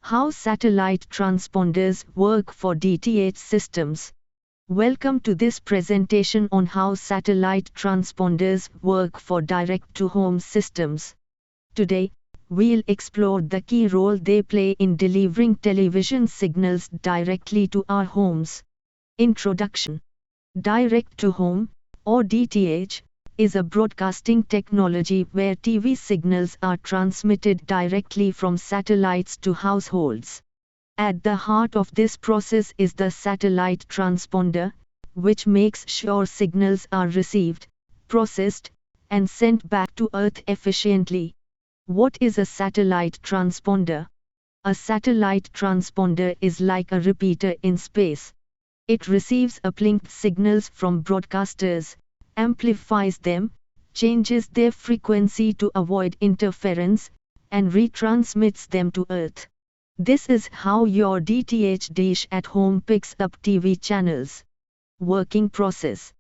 How satellite transponders work for DTH systems. Welcome to this presentation on how satellite transponders work for direct-to-home systems. Today, we'll explore the key role they play in delivering television signals directly to our homes. Introduction. Direct-to-home, or DTH, is a broadcasting technology where TV signals are transmitted directly from satellites to households. At the heart of this process is the satellite transponder, which makes sure signals are received, processed, and sent back to Earth efficiently. What is a satellite transponder? A satellite transponder is like a repeater in space. It receives uplinked signals from broadcasters, amplifies them, changes their frequency to avoid interference, and retransmits them to Earth. This is how your DTH dish at home picks up TV channels. Working process.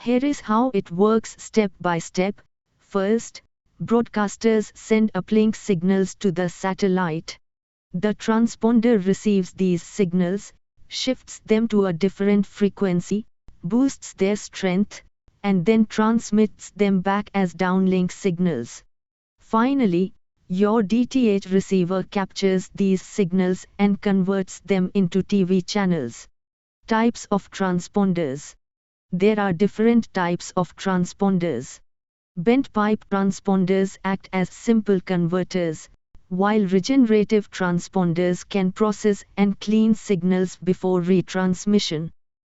Here is how it works step by step. First, broadcasters send uplink signals to the satellite. The transponder receives these signals, shifts them to a different frequency, boosts their strength, and then transmits them back as downlink signals. Finally, your DTH receiver captures these signals and converts them into TV channels. Types of transponders. There are different types of transponders. Bent pipe transponders act as simple converters, while regenerative transponders can process and clean signals before retransmission.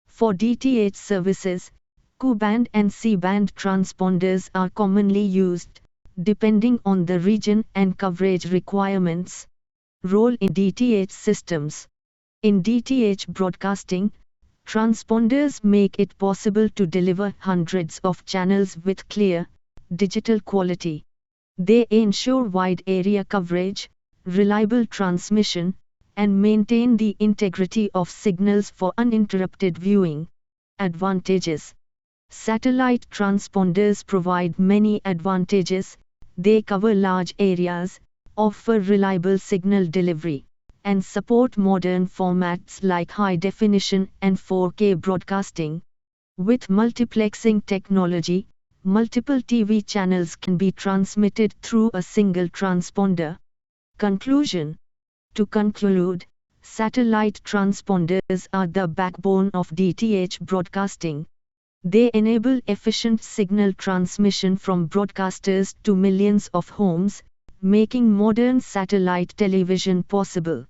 For DTH services, Q-band and C-band transponders are commonly used, depending on the region and coverage requirements. Role in DTH systems. In DTH broadcasting, transponders make it possible to deliver hundreds of channels with clear, digital quality. They ensure wide area coverage, reliable transmission, and maintain the integrity of signals for uninterrupted viewing. Advantages. Satellite transponders provide many advantages. They cover large areas, offer reliable signal delivery, and support modern formats like high definition and 4K broadcasting. With multiplexing technology, multiple TV channels can be transmitted through a single transponder. Conclusion. To conclude, satellite transponders are the backbone of DTH broadcasting. They enable efficient signal transmission from broadcasters to millions of homes, making modern satellite television possible.